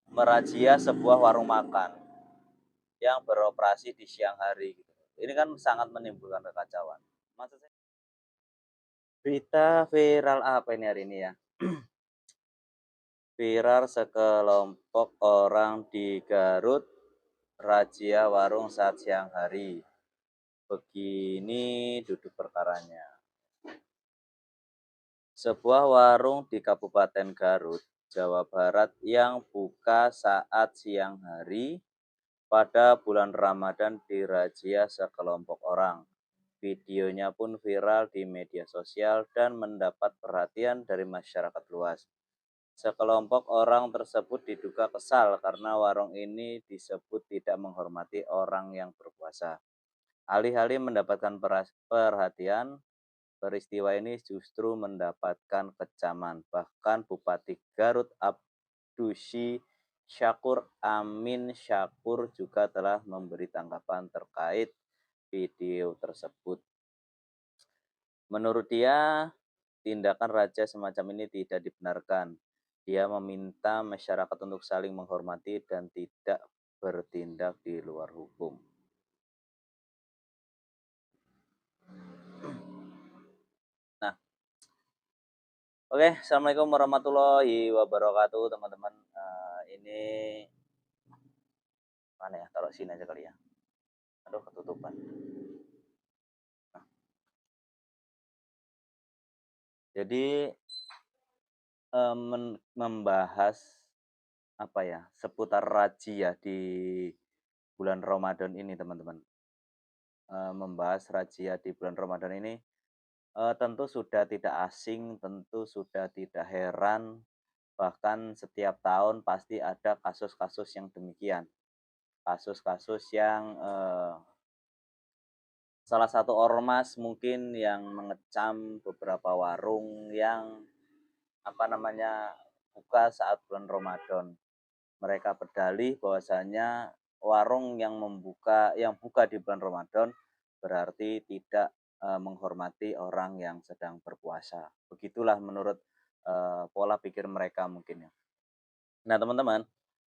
Merazia sebuah warung makan yang beroperasi di siang hari. Ini kan sangat menimbulkan kekacauan. Maksud saya, berita viral apa ini hari ini ya? Viral sekelompok orang di Garut razia warung saat siang hari. Begini duduk perkaranya. Sebuah warung di Kabupaten Garut, Jawa Barat yang buka saat siang hari pada bulan Ramadan dirazia sekelompok orang. Videonya pun viral di media sosial dan mendapat perhatian dari masyarakat luas. Sekelompok orang tersebut diduga kesal karena warung ini disebut tidak menghormati orang yang berpuasa. Alih-alih mendapatkan perhatian, peristiwa ini justru mendapatkan kecaman. Bahkan Bupati Garut Abdusi Syakur Amin Syakur juga telah memberi tanggapan terkait video tersebut. Menurut dia, tindakan razia semacam ini tidak dibenarkan. Dia meminta masyarakat untuk saling menghormati dan tidak bertindak di luar hukum. Nah, oke, assalamualaikum warahmatullahi wabarakatuh, teman-teman. Ini mana ya? Taruh sini aja kali ya. Aduh, ketutupan. Nah, jadi membahas apa ya seputar razia di bulan Ramadan ini, teman-teman. Membahas razia di bulan Ramadan ini tentu sudah tidak asing, tentu sudah tidak heran, bahkan setiap tahun pasti ada kasus-kasus yang demikian. Kasus-kasus yang salah satu ormas mungkin yang mengecam beberapa warung yang buka saat bulan Ramadan. Mereka berdalih bahwasanya warung yang buka di bulan Ramadan berarti tidak menghormati orang yang sedang berpuasa. Begitulah menurut pola pikir mereka mungkin ya. Nah, teman-teman,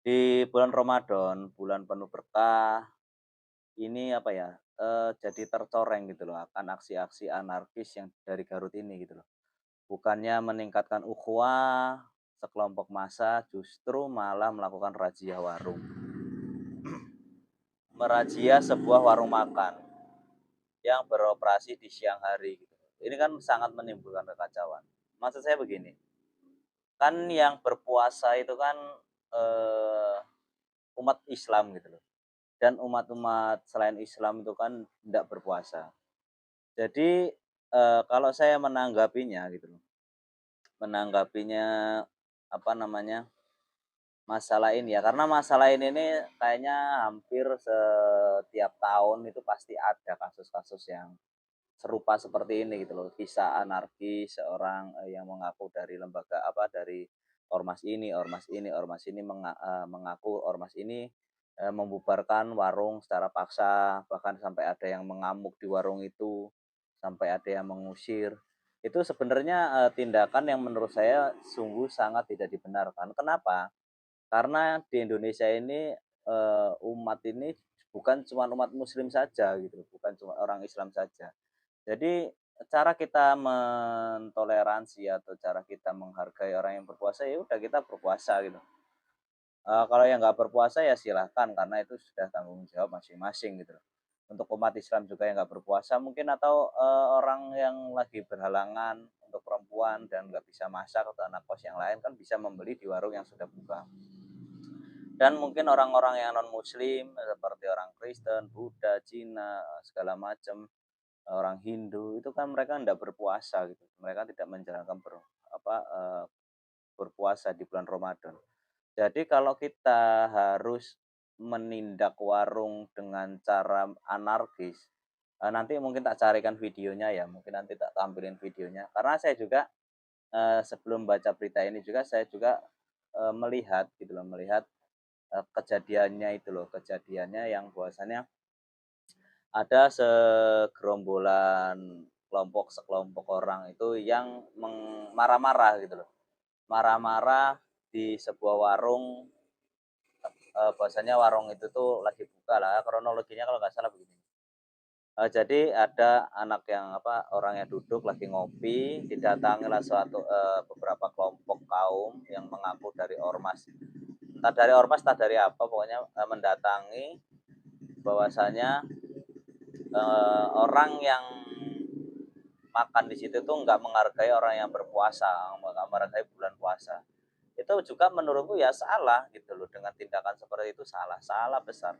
di bulan Ramadan, bulan penuh berkah, ini jadi tercoreng gitu loh akan aksi-aksi anarkis yang dari Garut ini gitu loh. Bukannya meningkatkan ukhuwah, sekelompok massa justru malah melakukan razia warung. Merazia sebuah warung makan yang beroperasi di siang hari gitu. Ini kan sangat menimbulkan kekacauan. Maksud saya begini, kan yang berpuasa itu kan umat Islam gitu loh. Dan umat-umat selain Islam itu kan tidak berpuasa. Jadi kalau saya menanggapinya gitu loh. Menanggapinya masalah ini ya, karena masalah ini kayaknya hampir setiap tahun itu pasti ada kasus-kasus yang serupa seperti ini gitu loh. Kisah anarkis seorang yang mengaku dari lembaga dari ormas ini, mengaku ormas ini membubarkan warung secara paksa, bahkan sampai ada yang mengamuk di warung itu, sampai ada yang mengusir. Itu sebenarnya tindakan yang menurut saya sungguh sangat tidak dibenarkan. Kenapa? Karena di Indonesia ini umat ini bukan cuma umat muslim saja gitu, bukan cuma orang Islam saja. Jadi cara kita mentoleransi atau cara kita menghargai orang yang berpuasa, ya udah kita berpuasa gitu. Kalau yang nggak berpuasa ya silahkan, karena itu sudah tanggung jawab masing-masing gitu. Untuk umat Islam juga yang nggak berpuasa mungkin, atau orang yang lagi berhalangan untuk perempuan dan nggak bisa masak, atau anak kos yang lain kan bisa membeli di warung yang sudah buka. Dan mungkin orang-orang yang non muslim seperti orang Kristen, Buddha, Cina, segala macam, orang Hindu itu kan mereka tidak berpuasa gitu. Mereka tidak menjalankan berpuasa di bulan Ramadan. Jadi kalau kita harus menindak warung dengan cara anarkis, nanti mungkin tak carikan videonya ya, mungkin nanti tak tampilin videonya. Karena saya juga sebelum baca berita ini juga saya juga melihat gitu loh, kejadiannya yang bahwasannya ada segerombolan sekelompok orang itu yang marah-marah gitu loh. Marah-marah di sebuah warung, bahwasanya warung itu tuh lagi buka lah, kronologinya kalau nggak salah begini. Jadi ada anak yang orang yang duduk lagi ngopi, didatangilah beberapa kelompok kaum yang mengaku dari ormas. Entah dari ormas, entah dari apa, pokoknya mendatangi bahwasanya orang yang makan di situ tuh nggak menghargai orang yang berpuasa, nggak menghargai bulan puasa. Itu juga menurutku ya salah gitu loh, dengan tindakan seperti itu salah besar,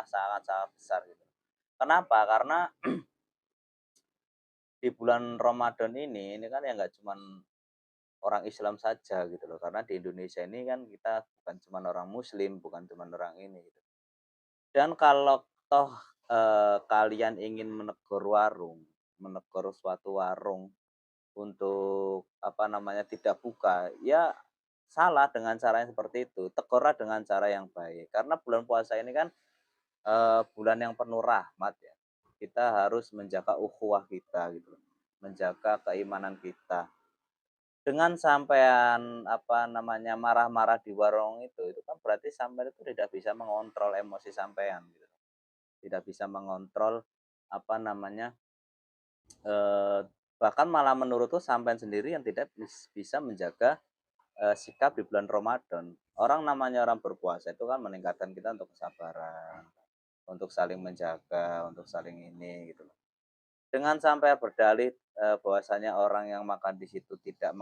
sangat salah besar gitu. Kenapa? Karena di bulan Ramadan ini kan ya nggak cuman orang Islam saja gitu loh, karena di Indonesia ini kan kita bukan cuman orang Muslim, bukan cuman orang ini gitu. Dan kalau toh kalian ingin menegur suatu warung untuk tidak buka, ya salah dengan cara yang seperti itu. Tegurlah dengan cara yang baik. Karena bulan puasa ini kan bulan yang penuh rahmat ya. Kita harus menjaga ukhuwah kita gitu, menjaga keimanan kita. Dengan sampean marah-marah di warung itu kan berarti sampean itu tidak bisa mengontrol emosi sampean gitu. Tidak bisa mengontrol apa namanya eh, bahkan malah menurutku sampean sendiri yang tidak bisa menjaga sikap di bulan Ramadan. Orang namanya orang berpuasa itu kan meningkatkan kita untuk kesabaran, untuk saling menjaga, untuk saling ini gitu loh. Dengan sampai berdalih bahwasanya orang yang makan di situ tidak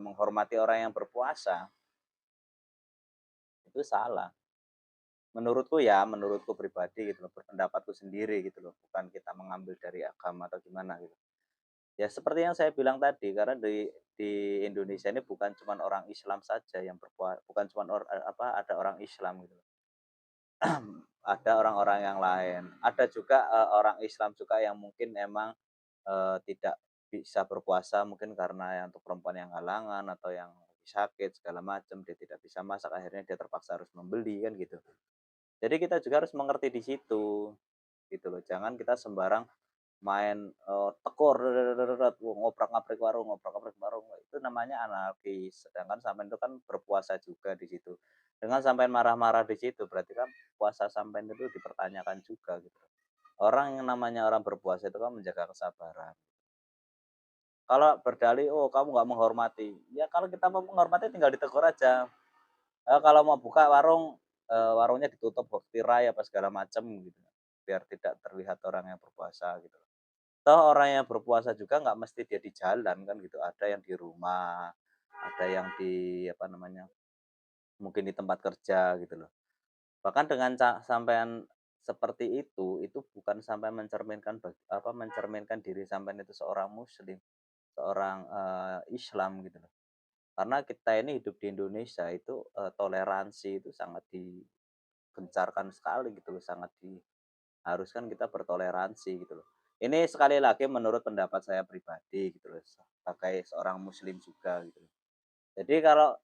menghormati orang yang berpuasa, itu salah. Menurutku pribadi gitu loh, berpendapatku sendiri gitu loh, bukan kita mengambil dari agama atau gimana gitu. Ya seperti yang saya bilang tadi, karena di Indonesia ini bukan cuma orang Islam saja yang berpuasa, bukan cuma ada orang Islam gitu. Ada orang-orang yang lain. Ada juga orang Islam juga yang mungkin emang tidak bisa berpuasa mungkin karena yang untuk perempuan yang halangan atau yang sakit segala macam, dia tidak bisa masak, akhirnya dia terpaksa harus membeli kan gitu. Jadi kita juga harus mengerti di situ gitu loh. Jangan kita sembarang main tekor ngoprak-ngaprik warung, ngoprak-ngaprik warung, itu namanya anarkis. Sedangkan sampean itu kan berpuasa juga di situ. Dengan sampean marah-marah di situ berarti kan puasa sampean itu dipertanyakan juga gitu. Orang yang namanya orang berpuasa itu kan menjaga kesabaran. Kalau berdalih, "Oh, kamu nggak menghormati." Ya kalau kita mau menghormati tinggal ditegur aja. Kalau mau buka warung, warungnya ditutup tirai apa segala macam gitu, biar tidak terlihat orang yang berpuasa gitu. Toh orang yang berpuasa juga nggak mesti dia di jalan kan gitu, ada yang di rumah, ada yang di mungkin di tempat kerja gitu loh. Bahkan dengan sampean seperti itu bukan sampai mencerminkan diri sampean itu seorang muslim, seorang, Islam gitu loh. Karena kita ini hidup di Indonesia itu, toleransi itu sangat digencarkan sekali gitu loh, sangat diharuskan kita bertoleransi gitu loh. Ini sekali lagi menurut pendapat saya pribadi gitu loh, sebagai seorang muslim juga gitu loh. Jadi kalau,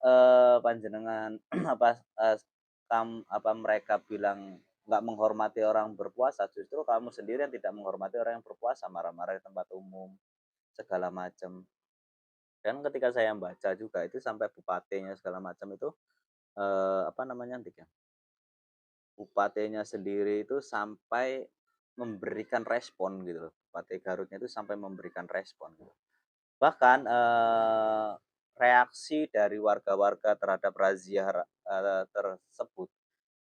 panjenengan eee, mereka bilang nggak menghormati orang berpuasa, justru kamu sendiri yang tidak menghormati orang yang berpuasa, marah-marah di tempat umum, segala macam. Dan ketika saya baca juga itu sampai bupatinya segala macam itu, nanti ya, bupatinya sendiri itu sampai memberikan respon gitu loh, Bupati Garutnya itu sampai memberikan respon gitu. Bahkan, reaksi dari warga-warga terhadap razia tersebut,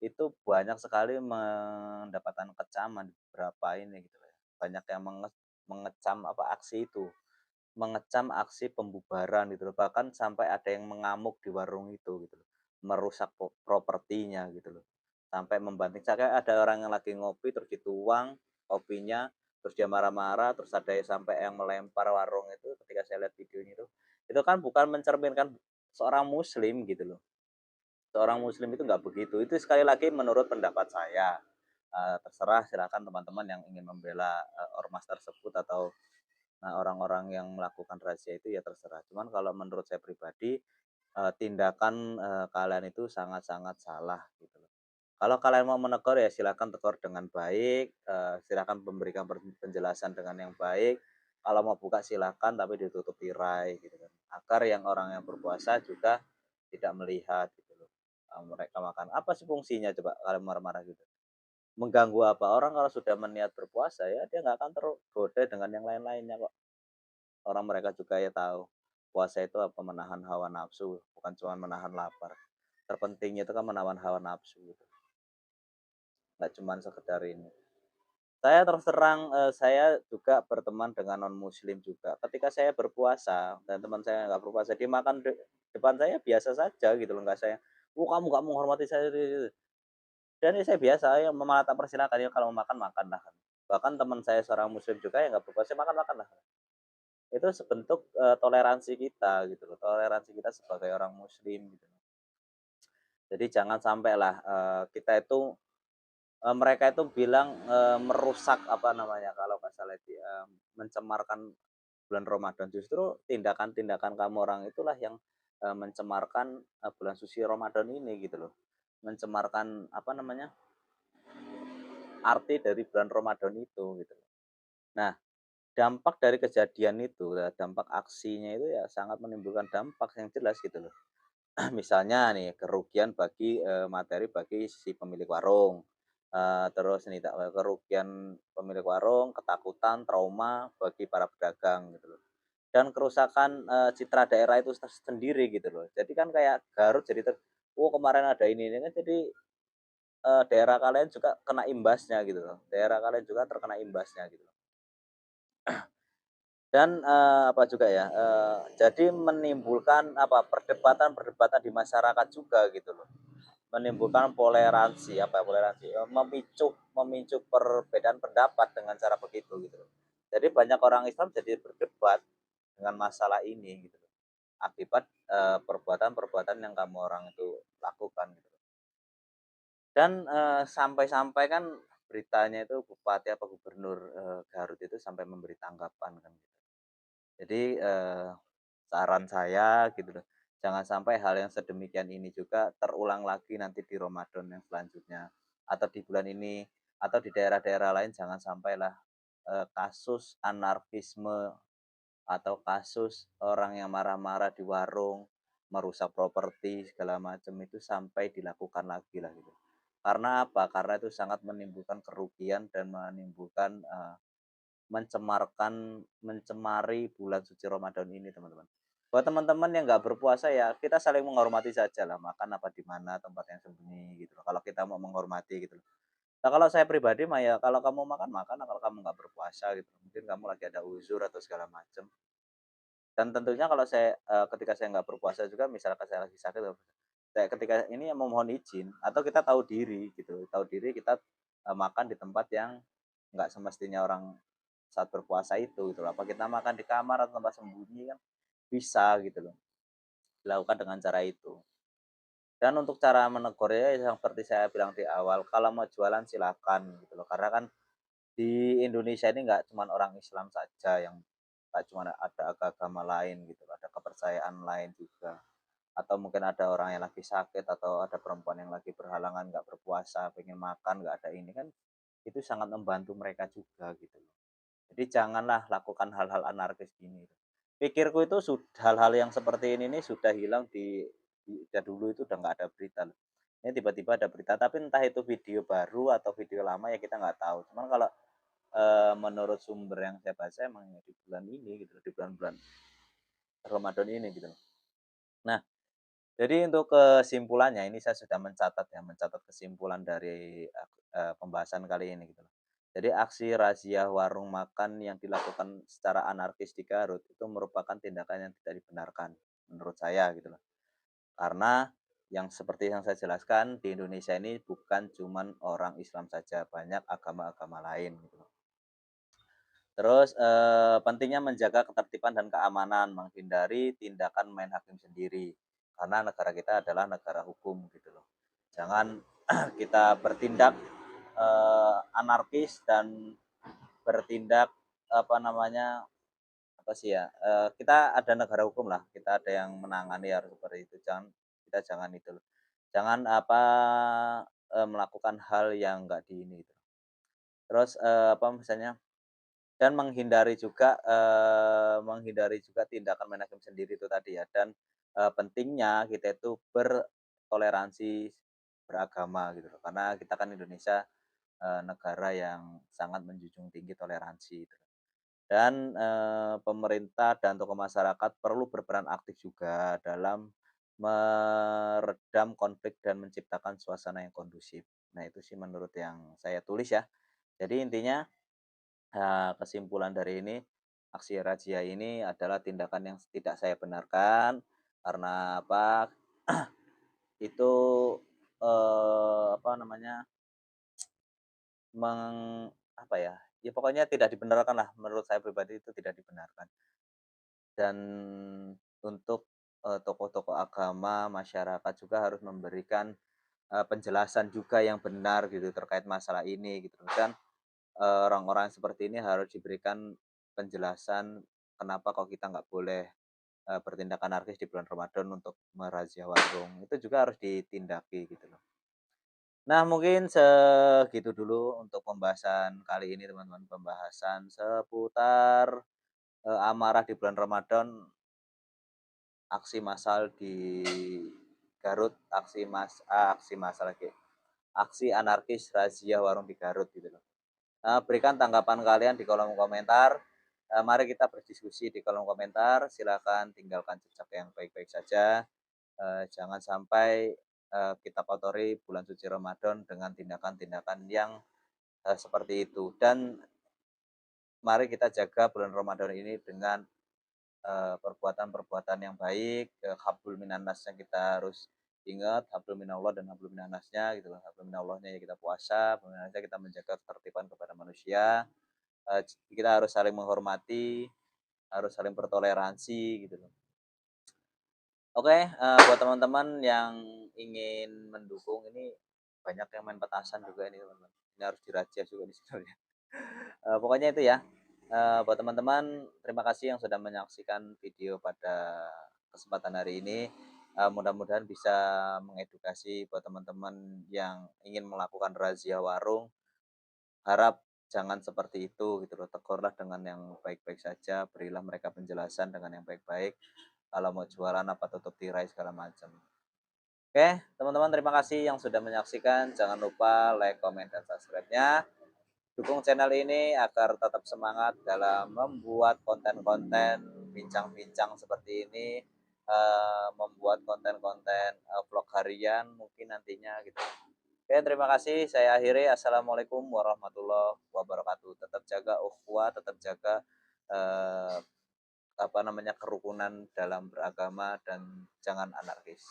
itu banyak sekali mendapatkan kecaman di beberapa ini gitu ya, banyak yang mengecam aksi itu. Mengecam aksi pembubaran gitu loh, bahkan sampai ada yang mengamuk di warung itu gitu loh, merusak propertinya gitu loh, sampai membanting saya ada orang yang lagi ngopi terus dituang kopinya, terus dia marah-marah, terus ada yang sampai yang melempar warung itu ketika saya lihat videonya itu kan bukan mencerminkan seorang muslim gitu loh. Seorang muslim itu nggak begitu, itu sekali lagi menurut pendapat saya, terserah silakan teman-teman yang ingin membela, ormas tersebut atau orang-orang yang melakukan razia itu ya terserah. Cuman kalau menurut saya pribadi, tindakan, kalian itu sangat-sangat salah gitu loh. Kalau kalian mau menegur ya silakan tegur dengan baik, silakan memberikan penjelasan dengan yang baik. Kalau mau buka silakan tapi ditutup tirai gitu kan. Agar yang orang yang berpuasa juga tidak melihat gitu loh. Mereka makan. Apa sih fungsinya coba kalian marah-marah gitu? Mengganggu apa? Orang kalau sudah meniat berpuasa ya dia nggak akan tergoda dengan yang lain-lainnya kok. Orang mereka juga ya tahu puasa itu apa menahan hawa nafsu, bukan cuma menahan lapar. Terpentingnya itu kan menahan hawa nafsu gitu. Nggak cuma sekedar ini. Saya terus terang, saya juga berteman dengan non-muslim juga. Ketika saya berpuasa dan teman saya nggak berpuasa, dia makan depan saya biasa saja gitu loh, nggak saya, "Oh kamu nggak menghormati saya," gitu. Dan ya saya biasa, ya malah tak persilahkan, ya kalau mau makan, makanlah. Bahkan teman saya seorang muslim juga yang nggak berpuasa, makan, makanlah. Itu sebentuk, toleransi kita gitu loh, toleransi kita sebagai orang muslim gitu. Jadi jangan sampailah, kita itu mereka itu bilang, merusak apa namanya, kalau nggak salah itu, mencemarkan bulan Ramadan. Justru tindakan-tindakan kamu orang itulah yang, mencemarkan, bulan suci Ramadan ini gitu loh. Mencemarkan apa namanya, arti dari bulan Ramadan itu gitu loh. Nah, dampak dari kejadian itu, dampak aksinya itu ya sangat menimbulkan dampak yang jelas gitu loh. Misalnya nih kerugian bagi, materi bagi si pemilik warung, terus nih kerugian pemilik warung, ketakutan, trauma bagi para pedagang gitu loh, dan kerusakan, citra daerah itu sendiri gitu loh. Jadi kan kayak Garut jadi "Oh kemarin ada ini," kan jadi, daerah kalian juga kena imbasnya gitu loh, daerah kalian juga terkena imbasnya gitu loh. Dan, apa juga ya, jadi menimbulkan apa, perdebatan-perdebatan di masyarakat juga gitu loh. Menimbulkan toleransi, apa ya, toleransi, memicu memicu perbedaan pendapat dengan cara begitu gitu loh. Jadi banyak orang Islam jadi berdebat dengan masalah ini gitu loh, akibat, perbuatan-perbuatan yang kamu orang itu lakukan gitu loh. Dan, sampai-sampai kan beritanya itu bupati apa gubernur, Garut itu sampai memberi tanggapan kan gitu. Jadi, saran saya gitu loh, jangan sampai hal yang sedemikian ini juga terulang lagi nanti di Ramadan yang selanjutnya, atau di bulan ini, atau di daerah-daerah lain jangan sampailah, kasus anarkisme atau kasus orang yang marah-marah di warung, merusak properti segala macam itu sampai dilakukan lagi lah gitu. Karena apa? Karena itu sangat menimbulkan kerugian dan menimbulkan, mencemari bulan suci Ramadan ini, teman-teman. Buat teman-teman yang nggak berpuasa ya kita saling menghormati saja lah, makan apa di mana, tempat yang sembunyi gitu loh, kalau kita mau menghormati gitu loh. Nah, kalau saya pribadi mah ya kalau kamu makan, makan, kalau kamu nggak berpuasa gitu, mungkin kamu lagi ada uzur atau segala macam. Dan tentunya kalau saya, ketika saya nggak berpuasa juga misalkan saya lagi sakit, saya ketika ini ya memohon izin atau kita tahu diri gitu, tahu diri kita, makan di tempat yang nggak semestinya orang saat berpuasa itu gitu loh. Apa kita makan di kamar atau tempat sembunyi kan bisa gitu loh, dilakukan dengan cara itu. Dan untuk cara menegurnya ya seperti saya bilang di awal, kalau mau jualan silakan gitu loh. Karena kan di Indonesia ini nggak cuma orang Islam saja yang nggak cuma ada agama lain gitu, ada kepercayaan lain juga. Atau mungkin ada orang yang lagi sakit atau ada perempuan yang lagi berhalangan nggak berpuasa, pengen makan, nggak ada ini kan, itu sangat membantu mereka juga gitu loh. Jadi janganlah lakukan hal-hal anarkis gini. Pikirku itu hal-hal yang seperti ini nih sudah hilang dari dulu itu udah nggak ada berita loh. Ini tiba-tiba ada berita, tapi entah itu video baru atau video lama ya kita nggak tahu. Cuman kalau, menurut sumber yang saya baca emang ya di bulan ini gitu loh, di bulan-bulan Ramadan ini gitu loh. Nah, jadi untuk kesimpulannya ini saya sudah mencatat ya, mencatat kesimpulan dari, pembahasan kali ini gitu loh. Jadi aksi razia warung makan yang dilakukan secara anarkis di Garut itu merupakan tindakan yang tidak dibenarkan menurut saya gitu loh. Karena yang seperti yang saya jelaskan di Indonesia ini bukan cuman orang Islam saja, banyak agama-agama lain gitu loh. Terus, pentingnya menjaga ketertiban dan keamanan, menghindari tindakan main hakim sendiri, karena negara kita adalah negara hukum gitu loh. Jangan kita bertindak, anarkis dan bertindak, apa namanya, apa sih ya, kita ada negara hukum lah, kita ada yang menangani harus seperti itu, kita jangan itu loh. Jangan apa, melakukan hal yang nggak di ini gitu. Terus, apa misalnya dan menghindari juga tindakan main hakim sendiri itu tadi ya, dan, pentingnya kita itu bertoleransi beragama gitu loh, karena kita kan Indonesia, negara yang sangat menjunjung tinggi toleransi gitu. Dan, pemerintah dan tokoh masyarakat perlu berperan aktif juga dalam meredam konflik dan menciptakan suasana yang kondusif. Nah, itu sih menurut yang saya tulis ya. Jadi intinya, kesimpulan dari ini, aksi razia ini adalah tindakan yang tidak saya benarkan, karena apa, itu, apa namanya, apa ya, ya pokoknya tidak dibenarkan lah, menurut saya pribadi itu tidak dibenarkan. Dan untuk, tokoh-tokoh agama, masyarakat juga harus memberikan, penjelasan juga yang benar gitu terkait masalah ini gitu, dan, orang-orang seperti ini harus diberikan penjelasan kenapa kok kita nggak boleh, bertindak anarkis di bulan Ramadan untuk merazia warung, itu juga harus ditindaki gitu loh. Nah, mungkin segitu dulu untuk pembahasan kali ini teman-teman, pembahasan seputar, amarah di bulan Ramadan, aksi massal di Garut, aksi massal lagi, aksi anarkis razia warung di Garut gitu loh. Berikan tanggapan kalian di kolom komentar, mari kita berdiskusi di kolom komentar, silakan tinggalkan jejak yang baik-baik saja, jangan sampai, kita kotori bulan suci Ramadan dengan tindakan-tindakan yang, seperti itu. Dan mari kita jaga bulan Ramadan ini dengan, perbuatan-perbuatan yang baik, hablum minan nas-nya kita harus ingat, hablum minallah dan hablum minan nas-nya gitu loh. Hablum minallahnya ya kita puasa, hablum minan nas-nya kita menjaga ketertiban kepada manusia, kita harus saling menghormati, harus saling bertoleransi gitu loh. Oke, buat teman-teman yang ingin mendukung ini, banyak yang main petasan juga ini teman-teman. Ini harus dirajia juga di sebenarnya. Pokoknya itu ya, buat teman-teman terima kasih yang sudah menyaksikan video pada kesempatan hari ini, mudah-mudahan bisa mengedukasi buat teman-teman yang ingin melakukan razia warung, harap jangan seperti itu gitu loh, tegurlah dengan yang baik-baik saja, berilah mereka penjelasan dengan yang baik-baik, kalau mau jualan apa tutup tirai segala macam. Oke, teman-teman terima kasih yang sudah menyaksikan, jangan lupa like, comment, dan subscribe-nya. Dukung channel ini agar tetap semangat dalam membuat konten-konten bincang-bincang seperti ini, membuat konten-konten, vlog harian mungkin nantinya gitu. Oke, terima kasih. Saya akhiri. Assalamualaikum warahmatullahi wabarakatuh. Tetap jaga ukhuwah, tetap jaga, apa namanya, kerukunan dalam beragama dan jangan anarkis.